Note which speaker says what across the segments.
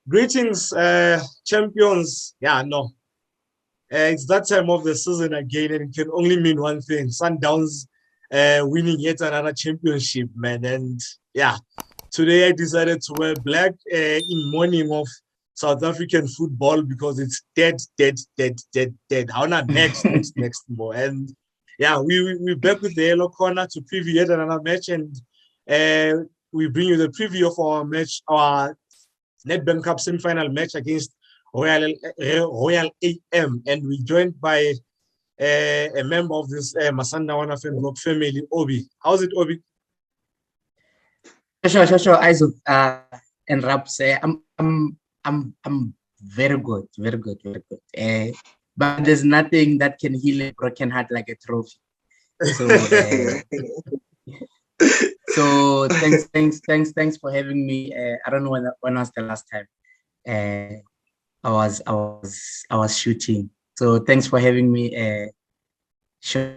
Speaker 1: Greetings, champions. Yeah, no. It's that time of the season again, and it can only mean one thing. Sundowns winning yet another championship, man. And yeah, today I decided to wear black in mourning of South African football because it's dead, dead, dead, dead, dead. How not next more. And yeah, we're back with the yellow corner to preview yet another match, and we bring you the preview of our match, our Nedbank Cup semi-final match against Royal AM, and we're joined by a member of this Masanda Wana fan block family, Obi. How's it, Obi?
Speaker 2: Sure. Isaac and Raps. I'm very good. But there's nothing that can heal a broken heart like a trophy. So, thanks for having me. I don't know when was the last time. I was shooting. So thanks for having me. Sure.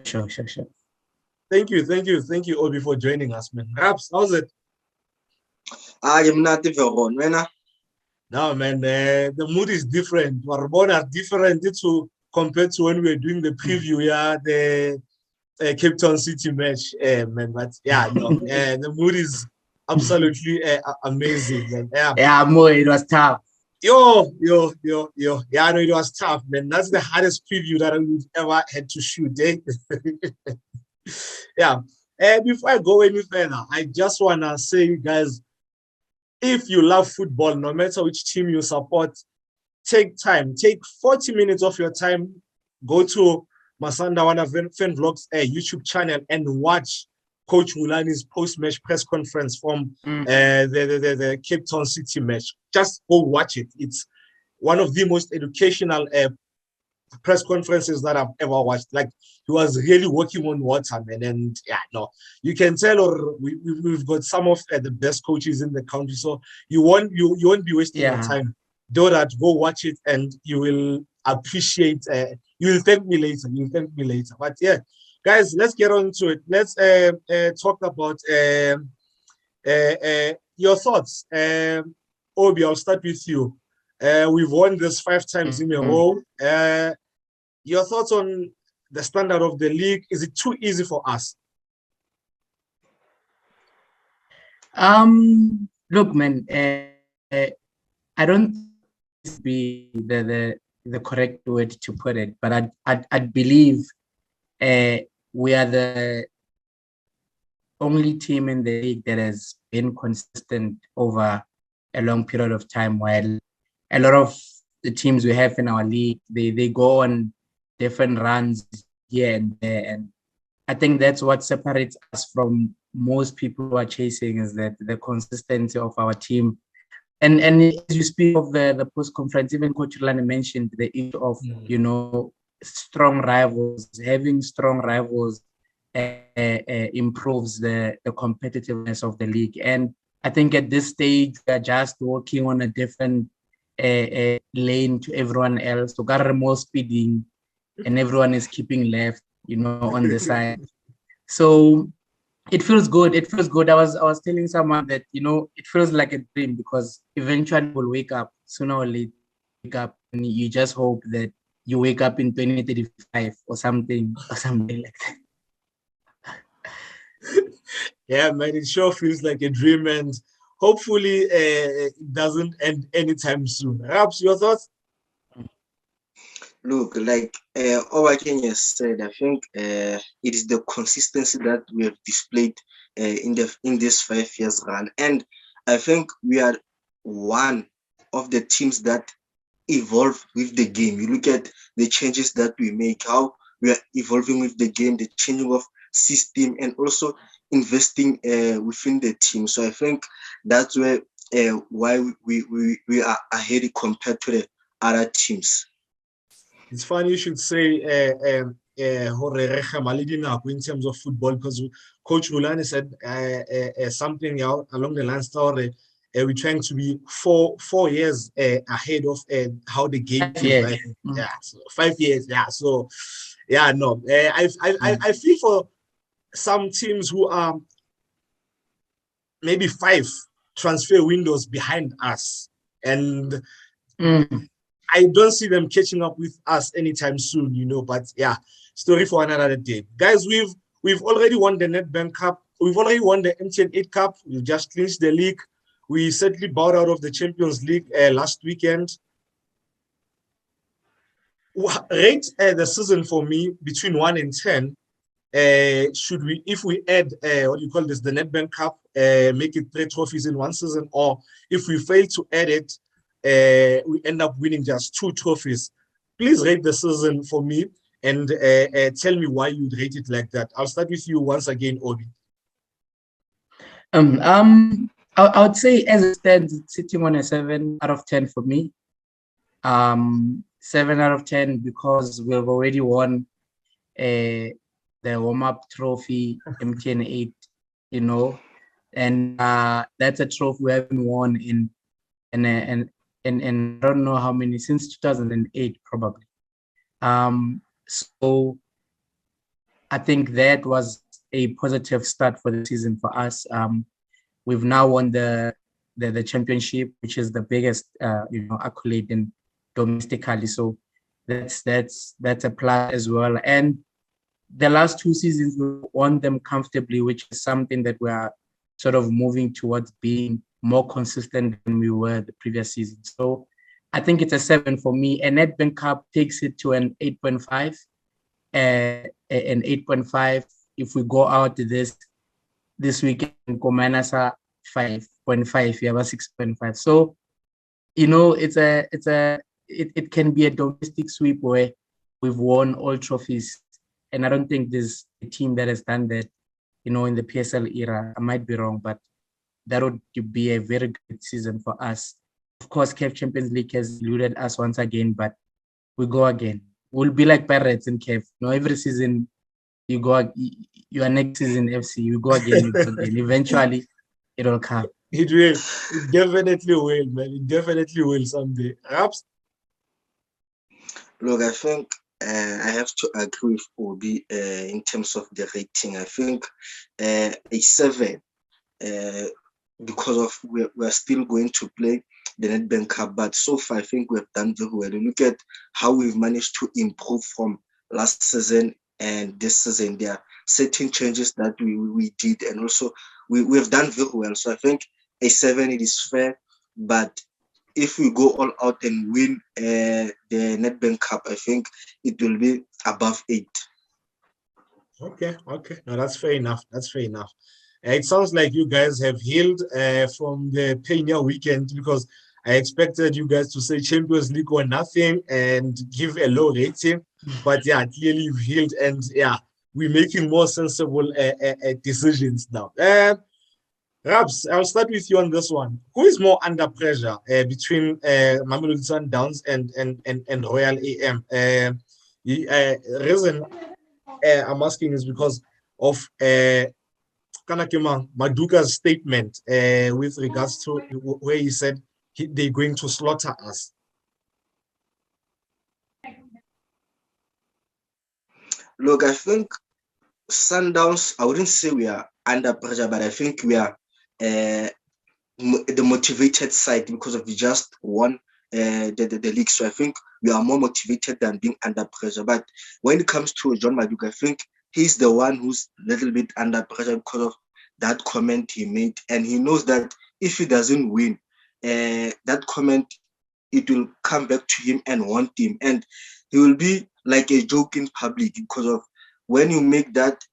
Speaker 1: Thank you, Obi, for joining us, man. Raps, how's it?
Speaker 3: I'm not even man.
Speaker 1: No, man, the mood is different. Warbona different to compared to when we were doing the preview, the Cape Town City match, man. But yeah, no, the mood is absolutely amazing, man.
Speaker 2: Yeah, more it was tough.
Speaker 1: Yo. Yeah, no, it was tough, man. That's the hardest preview that we've ever had to shoot, eh? Yeah. Before I go any further, I just want to say, you guys, if you love football, no matter which team you support, take 40 minutes of your time, go to Masanda Wana Fan Vlogs YouTube channel and watch Coach Mulani's post-match press conference from the Cape Town City match. Just go watch it. It's one of the most educational press conferences that I've ever watched. Like, he was really working on water, man. And yeah, no, you can tell, or we've got some of the best coaches in the country. So you won't be wasting your time. Do that. Go watch it, and you will appreciate. You will thank me later. But yeah, guys, let's get on to it. Let's talk about your thoughts. Obi, I'll start with you. We've won this 5 times in a row. Your thoughts on the standard of the league? Is it too easy for us?
Speaker 2: Look, man, I don't think this be the correct word to put it, but I believe we are the only team in the league that has been consistent over a long period of time, while a lot of the teams we have in our league, they go on different runs here and there. And I think that's what separates us from most people who are chasing, is that the consistency of our team. And as you speak of the post-conference, even Coach Rulani mentioned the issue of, strong rivals. Having strong rivals improves the competitiveness of the league. And I think at this stage, we are just working on a different lane to everyone else. So got more speeding, and everyone is keeping left, on the side. So it feels good. I was telling someone that, it feels like a dream, because eventually we'll wake up sooner or later, and you just hope that you wake up in 2035 or something like that.
Speaker 1: Yeah, man, it sure feels like a dream, and hopefully it doesn't end anytime soon. Perhaps your thoughts?
Speaker 3: Look, like Obakeng has said, I think it is the consistency that we have displayed in this 5 years run, and I think we are one of the teams that evolve with the game. You look at the changes that we make, how we are evolving with the game, the changing of system, and also investing within the team. So I think that's where why we are ahead compared to the other teams.
Speaker 1: It's funny you should say in terms of football, because Coach Rulani said something along the lines of we're trying to be four years ahead of how the game is. Right? Yeah, so 5 years. Yeah, so yeah, no, I feel for some teams who are maybe 5 transfer windows behind us. And
Speaker 2: Mm.
Speaker 1: I don't see them catching up with us anytime soon, but yeah, story for another day. Guys, we've already won the Nedbank Cup. We've already won the MTN 8 Cup. We've just clinched the league. We certainly bowed out of the Champions League last weekend. Rate the season for me between 1 and 10. Should we, if we add what do you call this, the Nedbank Cup, make it 3 trophies in one season, or if we fail to add it, we end up winning just 2 trophies. Please rate the season for me and tell me why you'd rate it like that. I'll start with you once again, Obi.
Speaker 2: I would say as it stands, it's sitting on a 7 out of 10 for me. 7 out of 10 because we've already won the warm-up trophy, MTN 8, and that's a trophy we haven't won in I don't know how many, since 2008 probably. So I think that was a positive start for the season for us. We've now won the championship, which is the biggest accolade in domestically. So that's a plus as well. And the last 2 seasons we won them comfortably, which is something that we are sort of moving towards being more consistent than we were the previous season. So I think it's a 7 for me. And Nedbank Cup takes it to an 8.5. An 8.5. If we go out this weekend, go minus a 5.5, you have a 6.5. So it can be a domestic sweep where we've won all trophies, and I don't think there's a team that has done that in the PSL era. I might be wrong, but that would be a very good season for us. Of course, CAF Champions League has eluded us once again, but we go again. We'll be like Pirates in CAF. Every season you go, you are next season FC, you go again, you go again. Eventually, it'll come.
Speaker 1: It will. It definitely will, man. It definitely will someday. Perhaps.
Speaker 3: Look, I think I have to agree with Obi in terms of the rating. I think a 7 because of we're still going to play the Nedbank Cup, but so far I think we've done very well. You look at how we've managed to improve from last season and this season. There are certain changes that we did, and also we've done very well. So I think a 7, it is fair, but if we go all out and win the Nedbank Cup, I think it will be above 8.
Speaker 1: Okay. No, that's fair enough. It sounds like you guys have healed from the Pena weekend, because I expected you guys to say Champions League or nothing and give a low rating. But yeah, clearly you've healed, and yeah, we're making more sensible decisions now. Rabs, I'll start with you on this one. Who is more under pressure between Mamelodi Sundowns and Royal AM? The reason I'm asking is because of Kanakima Maduka's statement with regards to where he said they're going to slaughter us.
Speaker 3: Look, I think Sundowns, I wouldn't say we are under pressure, but I think we are the motivated side because of we just won the league. So I think we are more motivated than being under pressure. But when it comes to John Maduka, I think he's the one who's a little bit under pressure because of that comment he made. And he knows that if he doesn't win, that comment, it will come back to him and haunt him. And he will be like a joke in public, because of when you make that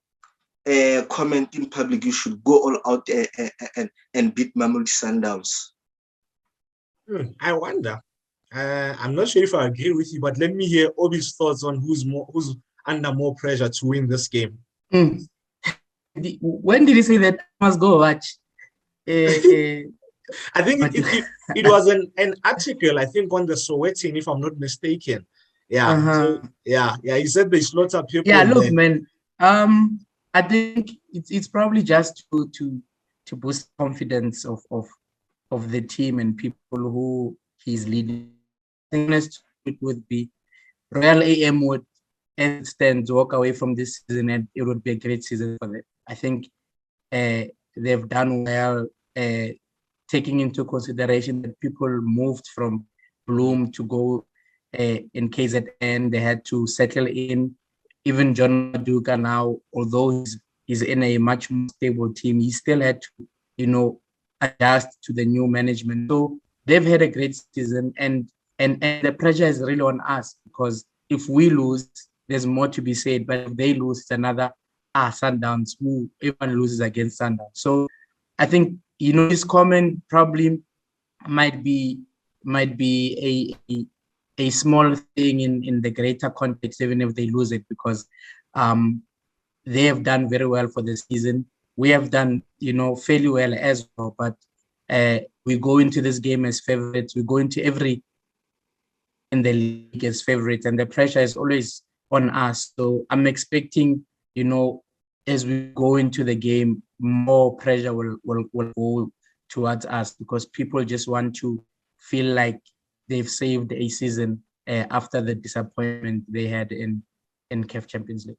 Speaker 3: comment in public, you should go all out and beat Mamelodi Sundowns.
Speaker 1: I wonder. I'm not sure if I agree with you, but let me hear Obi's thoughts on who's under more pressure to win this game.
Speaker 2: When did he say that I must go watch?
Speaker 1: I think it was an article, I think, on the Sowetan, if I'm not mistaken. Yeah. So, yeah. He said they slaughter people.
Speaker 2: Yeah, look, man. I think it's probably just to boost confidence of the team and people who he's leading. I think it would be Royal AM would, as it stands, walk away from this season, and it would be a great season for them. I think they've done well taking into consideration that people moved from Bloom to go in KZN. They had to settle in. Even John Maduka now, although he's in a much more stable team, he still had to, adjust to the new management. So they've had a great season, and the pressure is really on us, because if we lose, there's more to be said. But if they lose, it's another Sundowns, who everyone loses against Sundowns. So I think his comment probably might be a small thing in the greater context, even if they lose it, because they have done very well for the season. We have done fairly well as well, but we go into this game as favorites. We go into every in the league as favorites, and the pressure is always on us. So I'm expecting, as we go into the game, more pressure will go towards us, because people just want to feel like they've saved a season after the disappointment they had in CAF Champions League.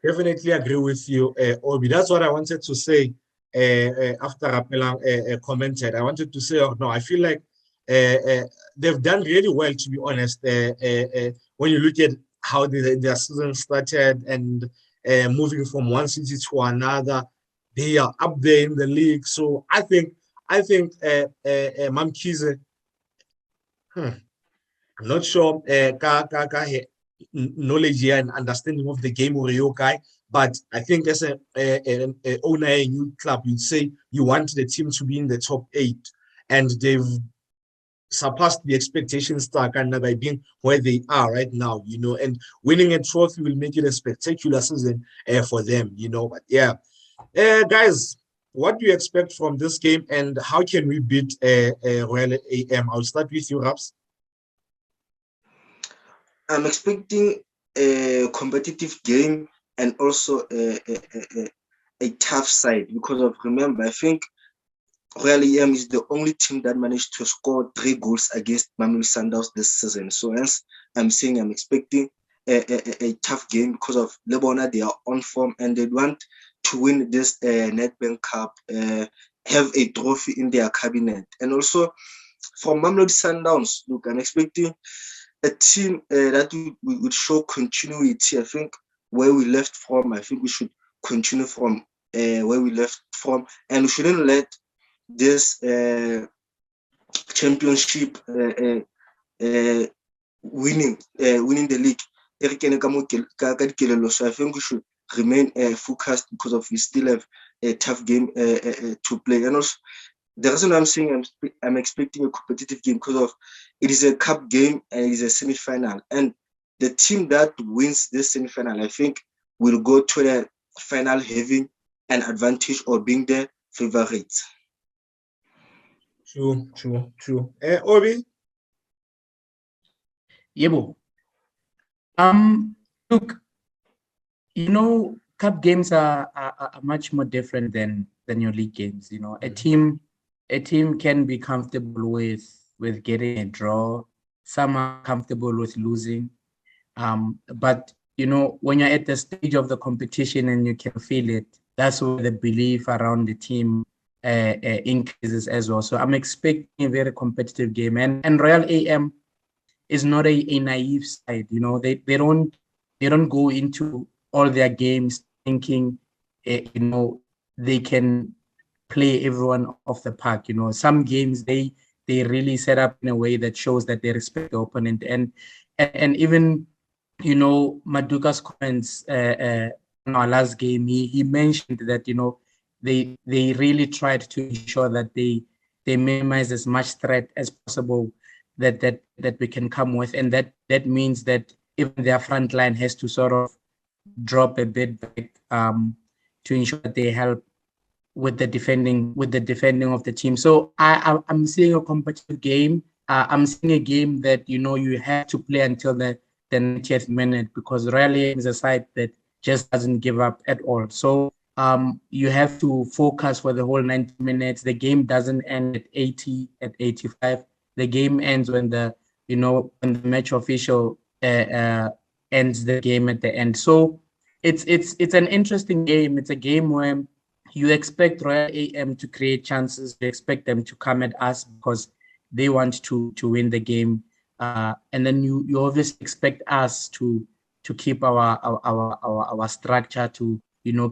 Speaker 1: Definitely agree with you, Obi. That's what I wanted to say after Rapelang commented. I wanted to say, no, I feel like they've done really well, to be honest. When you look at how their season started and moving from one city to another, they are up there in the league. So I think Mamkize, I'm not sure knowledge here and understanding of the game or your guy, but I think as an owner, a new club, you'd say you want the team to be in the top 8, and they've surpassed the expectations by being where they are right now, and winning a trophy will make it a spectacular season for them, but yeah. Guys, what do you expect from this game, and how can we beat Royal AM? I'll start with you, Raps.
Speaker 3: I'm expecting a competitive game and also a tough side, because of, remember, I think Royal AM is the only team that managed to score 3 goals against Mamelodi Sundowns this season. So hence, I'm saying I'm expecting a tough game, because of Lebona, they are on form and they want to win this Nedbank Cup, have a trophy in their cabinet. And also for Mamelodi Sundowns, look, I'm expecting a team that would show continuity. I think where we left from, I think we should continue from where we left from, and we shouldn't let this championship winning the league. So I think we should remain focused, because of we still have a tough game to play. And also, the reason I'm saying I'm expecting a competitive game, because of it is a cup game and it is a semi-final, and the team that wins this semi-final, I think, will go to the final having an advantage or being the favorites.
Speaker 1: True. Obi?
Speaker 2: Yebo. Look, cup games are much more different than your league games. A team can be comfortable with getting a draw. Some are comfortable with losing. But when you're at the stage of the competition and you can feel it, that's where the belief around the team increases as well. So I'm expecting a very competitive game, and Royal AM is not a naive side. They don't go into all their games thinking they can play everyone off the park. Some games they really set up in a way that shows that they respect the opponent, and even Maduka's comments in our last game, he mentioned that they really tried to ensure that they minimize as much threat as possible that we can come with, and that means that even their front line has to sort of drop a bit back to ensure that they help with the defending of the team. So I'm seeing a competitive game. I'm seeing a game that you have to play until the 90th minute, because Royal is a side that just doesn't give up at all. So you have to focus for the whole 90 minutes. The game doesn't end at 80, at 85. The game ends when the match official ends the game at the end. So it's an interesting game. It's a game where you expect Royal AM to create chances. You expect them to come at us because they want to win the game. And then you obviously expect us to keep our structure, to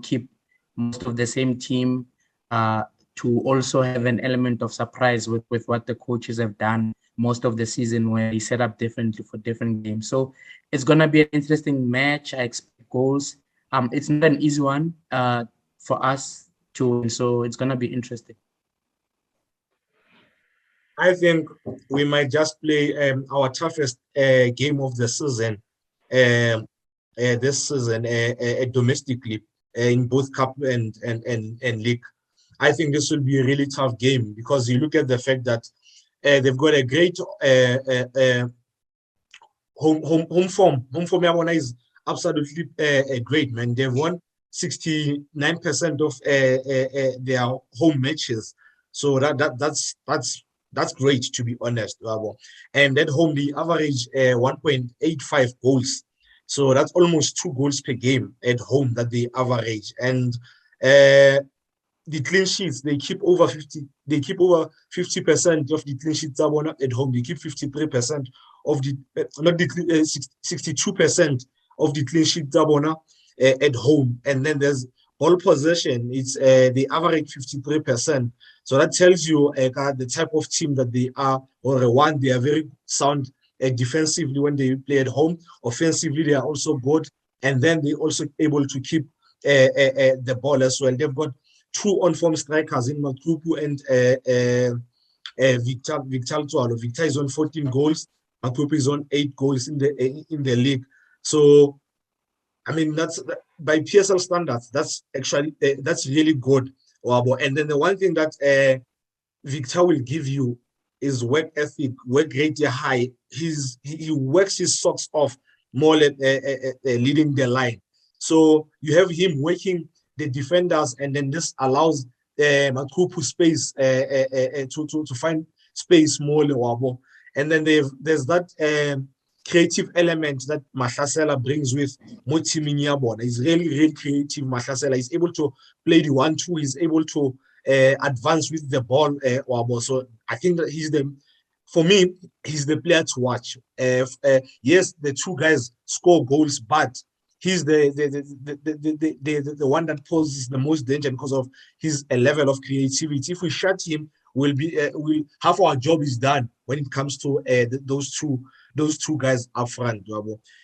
Speaker 2: keep most of the same team, to also have an element of surprise with what the coaches have done most of the season, where they set up differently for different games. So it's gonna be an interesting match. I expect goals. It's not an easy one for us to win, so it's gonna be interesting.
Speaker 1: I think we might just play our toughest game of the season this season domestically in both cup and league. I think this will be a really tough game because you look at the fact that they've got a great home form. Home form Yabona is absolutely great, man. They've won 69% of their home matches. So that's great, to be honest. And at home, they average 1.85 goals. So that's almost 2 goals per game at home that they average. And the clean sheets, they keep over 50%. They keep over 50% of the clean sheets at home. They keep 53% of the not the 62% of the clean sheets at home. And then there's ball possession. It's they average 53%. So that tells you the type of team that they are, or one, they are very sound defensively when they play at home. Offensively, they are also good, and then they also able to keep the ball as well. They've got 2 on-form strikers in Matupu and Victor Tswalo. Victor is on 14 goals. Matupu is on 8 goals in the league. So, I mean, that's by PSL standards. That's actually that's really good. And then the one thing that Victor will give you is work ethic, work rate high. He works his socks off more than leading the line. So you have him working the defenders, and then this allows Matupu space to find space more. And then there's that creative element that Mahlasela brings with Motimi Nyabona. He's really, really creative. Mahlasela is able to play the 1-2. He's able to advance with the ball. So I think that for me, he's the player to watch. Yes, the 2 guys score goals, but he's the one that poses the most danger because of his level of creativity. If we shut him, we'll half our job is done when it comes to those two guys up front.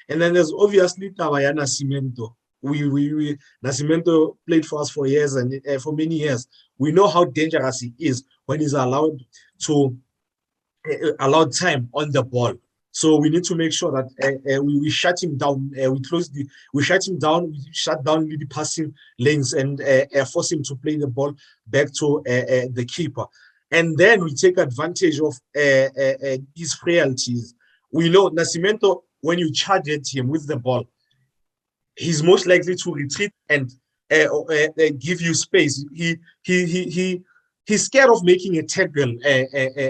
Speaker 1: And then there's obviously Tavaya Nascimento. Nascimento played for us for years and for many years. We know how dangerous he is when he's allowed time on the ball. So we need to make sure that we shut him down. We shut him down. We shut down the passing lanes and force him to play the ball back to the keeper. And then we take advantage of his frailties. We know Nascimento, when you charge at him with the ball, he's most likely to retreat and give you space. He's scared of making a tackle,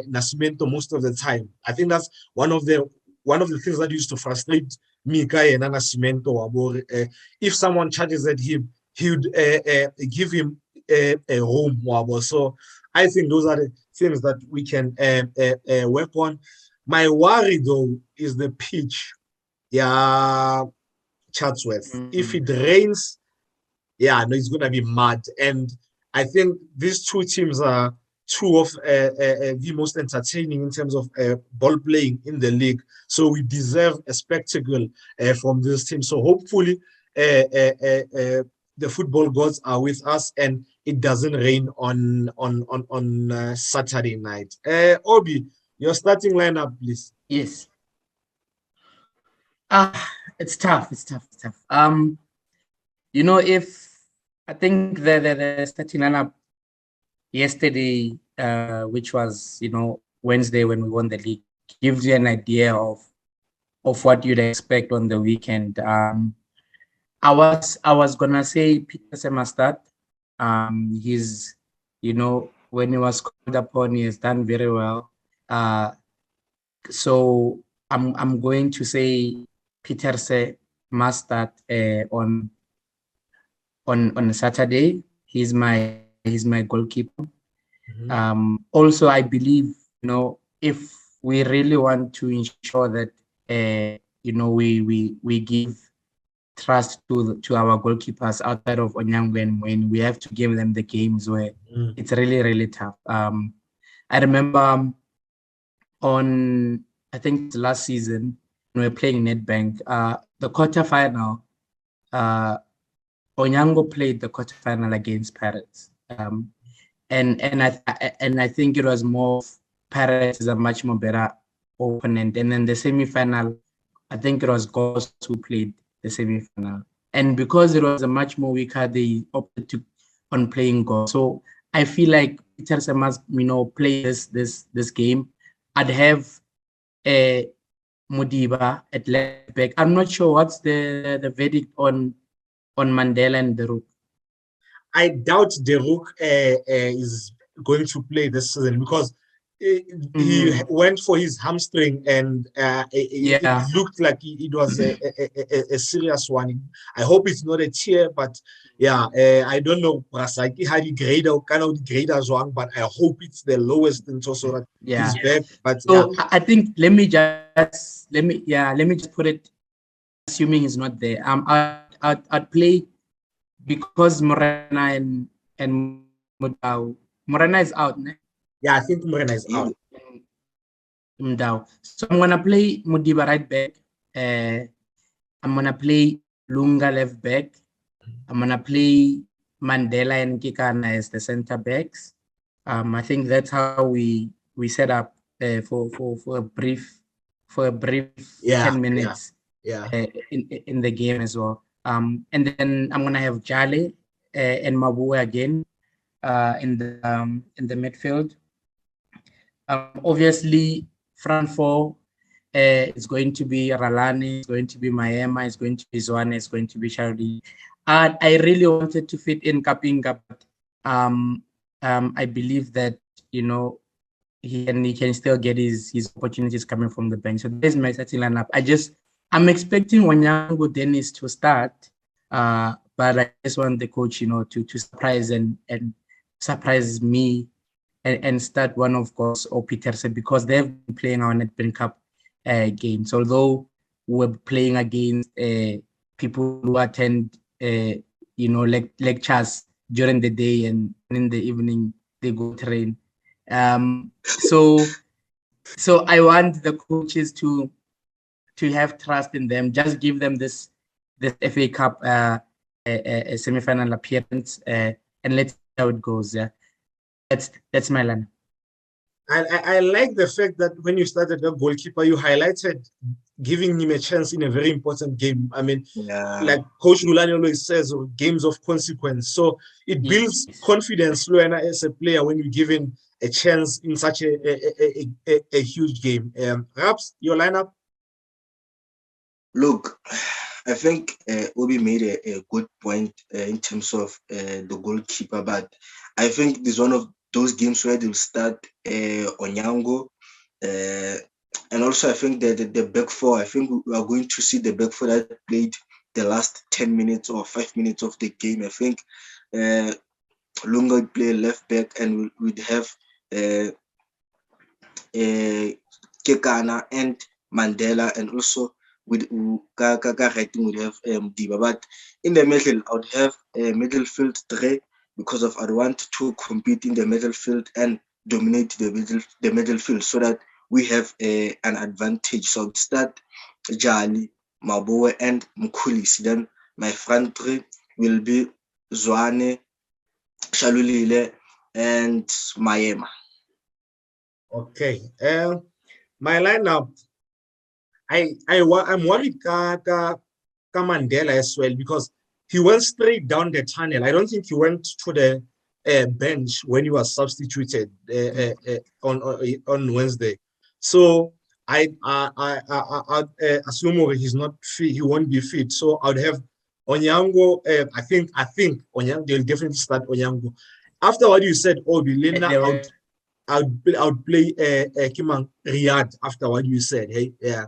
Speaker 1: Nascimento, most of the time. I think that's one of the things that used to frustrate me, and Nascimento. If someone charges at him, he would give him a home. So I think those are the things that we can work on. My worry, though, is the pitch. Yeah, Chatsworth. If it rains, it's going to be mad. And I think these 2 teams are 2 of the most entertaining in terms of ball playing in the league. So we deserve a spectacle from this team. So hopefully the football gods are with us and it doesn't rain on Saturday night. Obi, your starting lineup, please.
Speaker 2: Yes. It's tough. If I think the starting lineup yesterday, which was Wednesday when we won the league, gives you an idea of what you'd expect on the weekend. I was gonna say Peter must start. He's when he was called upon, he has done very well. So I'm going to say Peter must start on Saturday. He's my goalkeeper.
Speaker 1: Mhm.
Speaker 2: Also, I believe, if we really want to ensure that we give trust to our goalkeepers outside of Onyango and Moeni, we have to give them the games where
Speaker 1: Mm.
Speaker 2: it's really, really tough. I remember on, I think it's last season, when we were playing Nedbank, the quarterfinal, uh, Onyango played the quarterfinal against Pirates. And I think it was more Pirates is a much more better opponent. And then the semifinal, I think it was Ghost who played the semifinal. And because it was a much more weaker, they opted to on playing Ghost. So I feel like Peter must, play this game. I'd have Mudiba at left back. I'm not sure what's the verdict on Mandela and the Rook.
Speaker 1: I doubt Deruk is going to play this season because he went for his hamstring and it
Speaker 2: Yeah.
Speaker 1: looked like it was a serious one. I hope it's not a tear, but yeah, I don't know. Brasaki had a grade or kind of grade as one, but I hope it's the lowest and so that
Speaker 2: Yeah.
Speaker 1: he's back. But yeah,
Speaker 2: So I think let me just put it, assuming he's not there. I'd play because Morena and Mudau. Morena is out, ne?
Speaker 1: yeah, I think Morena is out.
Speaker 2: Mudau. So I'm gonna play Mudiba right back. I'm gonna play Lunga left back. I'm gonna play Mandela and Kikana as the center backs. I think that's how we set up for a brief
Speaker 1: Yeah,
Speaker 2: 10
Speaker 1: yeah,
Speaker 2: minutes
Speaker 1: yeah.
Speaker 2: in the game as well. And then I'm gonna have Jale and Mabue again in the midfield. Obviously, front four it's going to be Ralani, it's going to be Mayema, it's going to be Zwane, it's going to be Shardi. I really wanted to fit in Kapinga, but I believe that he can still get his opportunities coming from the bench. So there's my starting lineup. I'm expecting Wanyango Dennis to start, but I just want the coach, to surprise and surprise me and start one of course or Peterson because they've been playing our Nedbank Cup games. Although we're playing against people who attend lectures during the day and in the evening they go train. So I want the coaches to have trust in them. Just give them this FA Cup a semi-final appearance and let's see how it goes. Yeah, that's my line.
Speaker 1: I like the fact that when you started the goalkeeper, you highlighted giving him a chance in a very important game. I mean, like Coach Rulani always says, games of consequence. So it builds confidence, Luena, as a player when you're given a chance in such a huge game. Perhaps your lineup?
Speaker 3: Look, I think Obi made a good point in terms of the goalkeeper, but I think this is one of those games where they'll start Onyango. And also, I think that the back four, I think we are going to see the back four that played the last 10 minutes or 5 minutes of the game. I think Lunga would play left back and we'd have Kekana and Mandela, and also with writing would have Diba. But in the middle, I would have a midfield three because of I want to compete in the midfield and dominate the midfield so that we have an advantage. So I would start Jali, Maboe, and Mkulis. Then my front three will be Zwane, Shalulile, and Mayema.
Speaker 1: Okay. My lineup, I'm worried ka Mandela as well because he went straight down the tunnel. I don't think he went to the bench when he was substituted on Wednesday. So I assume he's not fit. He won't be fit. So I'd have Onyango. I think Onyango. They'll definitely start Onyango. After what you said, Obilina, I would play Kimang Riyadh after what you said. Hey, yeah.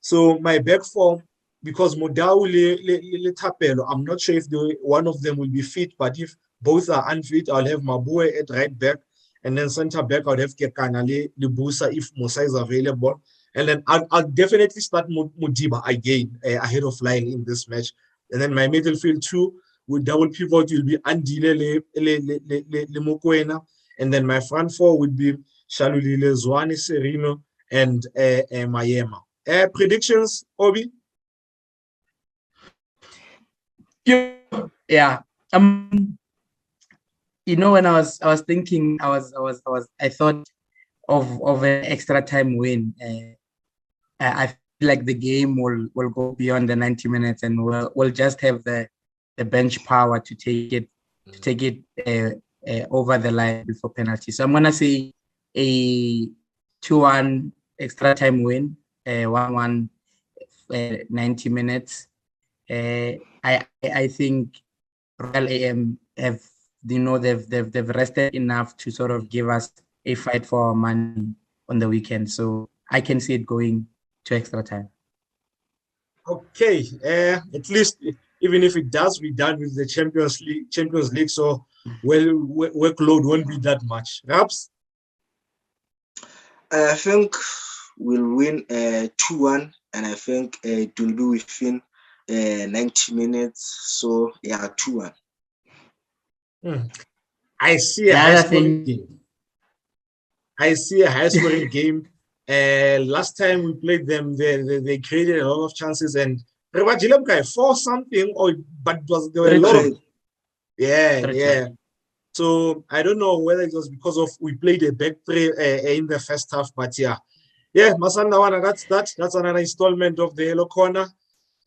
Speaker 1: So my back four, because Modau Tapelo, I'm not sure if one of them will be fit, but if both are unfit, I'll have Mabue at right back. And then center back, I'll have Kekana Libusa if Musa is available. And then I'll definitely start Mudiba again ahead of Lyle in this match. And then my midfield two with double pivot will be Andile Le Mokoena. And then my front four would be Shalulile, Zwane, Serino, and Mayema. Predictions, Obi?
Speaker 2: Yeah. You know, when I was thinking, I thought of an extra time win. I feel like the game will go beyond the 90 minutes, and we'll just have the bench power to take it over the line before penalty. So I'm gonna say a 2-1 extra time win, 1-1 90 minutes. I think Royal AM have, you know, they've rested enough to sort of give us a fight for our money on the weekend. So I can see it going to extra time.
Speaker 1: Okay, at least even if it does, we're done with the Champions League. So workload won't be that much. Raps?
Speaker 3: I think we'll win 2-1, and I think it will be within 90 minutes. So yeah, 2-1.
Speaker 1: I see a high-scoring game. I see a high-scoring game. Last time we played them, they created a lot of chances, and for something, but there were a lot of yeah. So I don't know whether it was because of we played a back three in the first half, but yeah, Masanda, that's another installment of the Yellow Corner.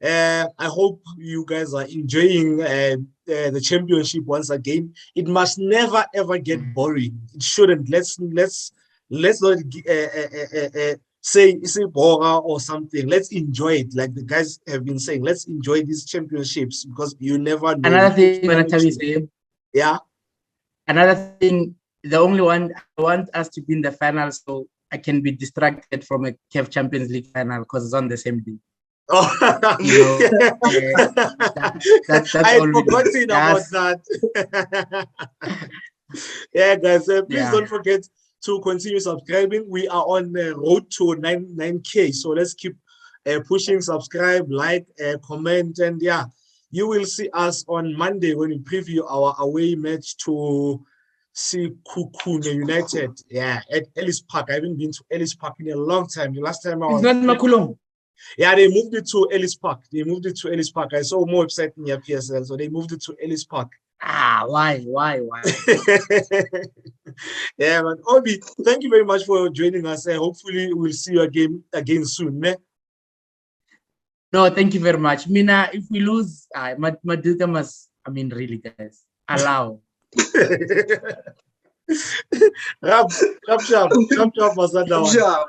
Speaker 1: I hope you guys are enjoying the championship once again. It must never ever get boring. It shouldn't. Let's not say it's a bora or something. Let's enjoy it, like the guys have been saying. Let's enjoy these championships because you never know.
Speaker 2: Another thing, when I tell you,
Speaker 1: yeah.
Speaker 2: Another thing, the only one I want us to be in the final, so I can be distracted from a CAF Champions League final because it's on the same day.
Speaker 1: Oh,
Speaker 2: you know, that's
Speaker 1: I had
Speaker 2: all
Speaker 1: forgotten about that. Yeah, guys, please don't forget to continue subscribing. We are on the road to 9K, so let's keep pushing, subscribe, like, comment, and yeah, you will see us on Monday when we preview our away match to Sekhukhune United. Yeah, at Ellis Park. I haven't been to Ellis Park in a long time. The last time I was.
Speaker 2: It's not Makulong.
Speaker 1: Yeah, they moved it to Ellis Park. I saw more website in your PSL, so they moved it to Ellis Park.
Speaker 2: Why?
Speaker 1: Yeah, man. Obi, thank you very much for joining us. Hopefully, we'll see you again soon. Ne?
Speaker 2: No, thank you very much. Mina, if we lose, Maduka must, really, guys, allow.
Speaker 1: Rap, Masada.